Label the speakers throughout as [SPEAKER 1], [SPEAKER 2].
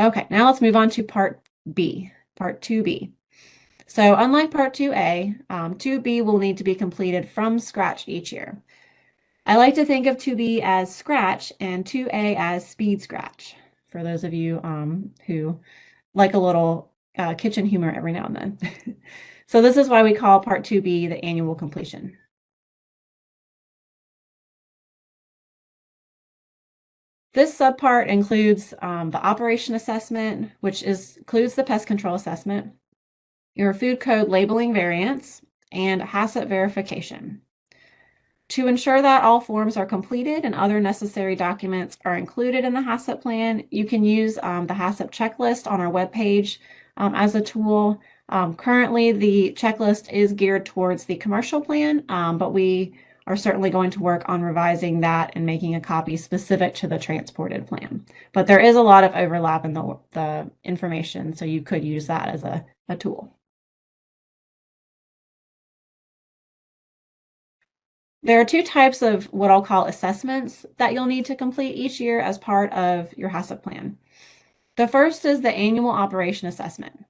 [SPEAKER 1] Okay, now let's move on to part B, part 2B. So unlike part 2A, 2B will need to be completed from scratch each year. I like to think of 2B as scratch and 2A as speed scratch, for those of you who like a little kitchen humor every now and then. So this is why we call part 2B the annual completion. This subpart includes the operation assessment, which includes the pest control assessment, your food code labeling variants, and HACCP verification. To ensure that all forms are completed and other necessary documents are included in the HACCP plan, you can use the HACCP checklist on our webpage as a tool. Currently, the checklist is geared towards the commercial plan, but we are certainly going to work on revising that and making a copy specific to the transported plan. But there is a lot of overlap in the information, so you could use that as a tool. There are two types of what I'll call assessments that you'll need to complete each year as part of your HACCP plan. The first is the annual operation assessment.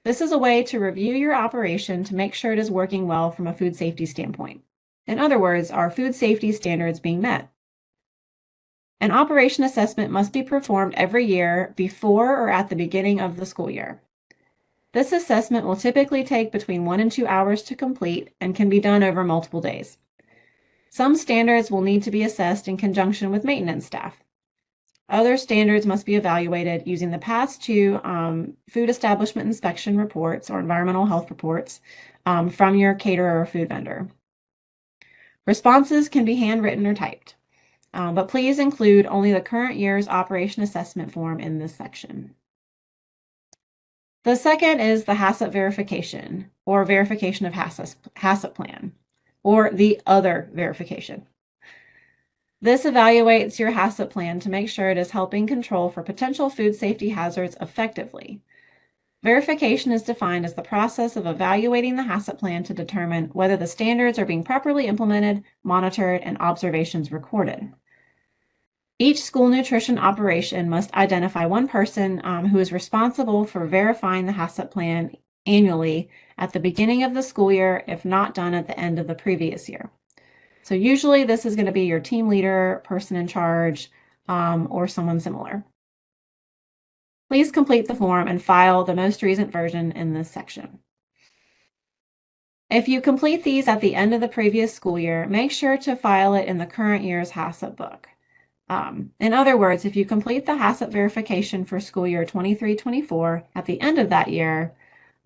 [SPEAKER 1] This is a way to review your operation to make sure it is working well from a food safety standpoint. In other words, are food safety standards being met? An operation assessment must be performed every year before or at the beginning of the school year. This assessment will typically take between 1 and 2 hours to complete and can be done over multiple days. Some standards will need to be assessed in conjunction with maintenance staff. Other standards must be evaluated using the past two food establishment inspection reports or environmental health reports from your caterer or food vendor. Responses can be handwritten or typed, but please include only the current year's operation assessment form in this section. The second is the HACCP verification or verification of HACCP plan, or the other verification. This evaluates your HACCP plan to make sure it is helping control for potential food safety hazards effectively. Verification is defined as the process of evaluating the HACCP plan to determine whether the standards are being properly implemented, monitored, and observations recorded. Each school nutrition operation must identify one person who is responsible for verifying the HACCP plan annually at the beginning of the school year, if not done at the end of the previous year. So usually this is going to be your team leader, person in charge, or someone similar. Please complete the form and file the most recent version in this section. If you complete these at the end of the previous school year, make sure to file it in the current year's HACCP book. In other words, if you complete the HACCP verification for school year 23-24 at the end of that year,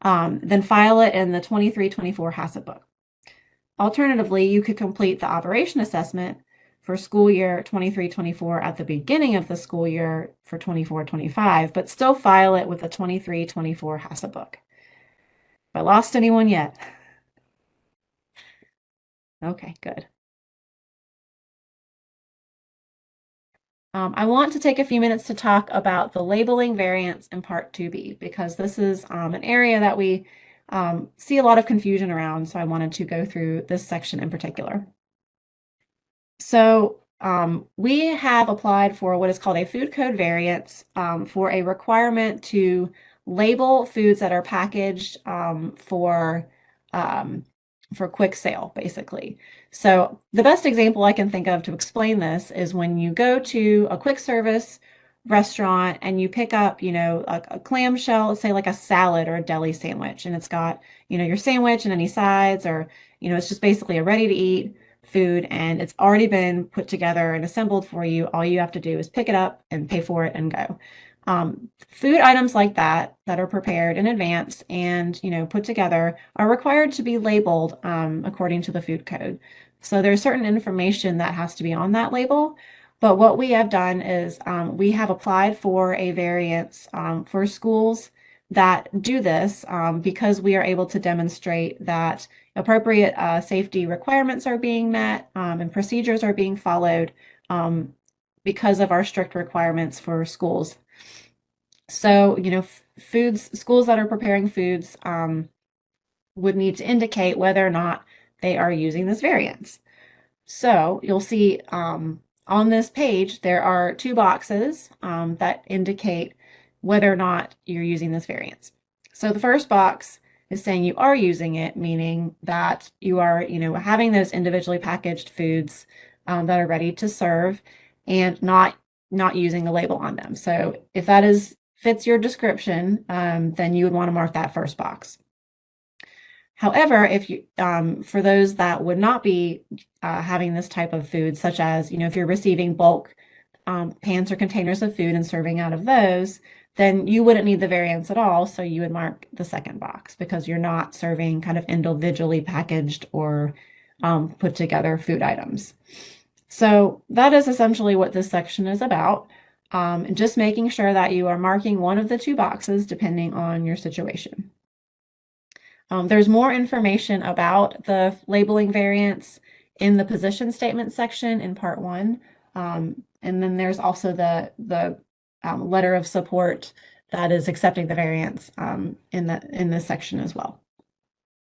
[SPEAKER 1] then file it in the 23-24 HACCP book. Alternatively, you could complete the operation assessment for school year 23-24 at the beginning of the school year for 24-25, but still file it with the 23-24 HACCP book. Have I lost anyone yet? Okay, good. I want to take a few minutes to talk about the labeling variants in Part 2B, because this is an area that we see a lot of confusion around, so I wanted to go through this section in particular. So we have applied for what is called a food code variance for a requirement to label foods that are packaged for quick sale, basically. So the best example I can think of to explain this is when you go to a quick service restaurant and you pick up, a clamshell, let's say like a salad or a deli sandwich, and it's got, your sandwich and any sides, or, it's just basically a ready to eat food, and it's already been put together and assembled for you. All you have to do is pick it up and pay for it and go. Food items like that are prepared in advance and put together are required to be labeled according to the food code. So there's certain information that has to be on that label. But what we have done is we have applied for a variance for schools that do this because we are able to demonstrate that appropriate safety requirements are being met and procedures are being followed because of our strict requirements for schools. So, schools that are preparing foods would need to indicate whether or not they are using this variance. So you'll see on this page, there are two boxes that indicate whether or not you're using this variance. So the first box is saying you are using it, meaning that you are, having those individually packaged foods that are ready to serve and not using a label on them. So if that fits your description, then you would want to mark that first box. However, if you for those that would not be having this type of food, such as if you're receiving bulk pans or containers of food and serving out of those, then you wouldn't need the variance at all. So you would mark the second box because you're not serving kind of individually packaged or put together food items. So that is essentially what this section is about. Just making sure that you are marking one of the two boxes depending on your situation. There's more information about the labeling variance in the position statement section in part 1. And then there's also the letter of support that is accepting the variance in this section as well.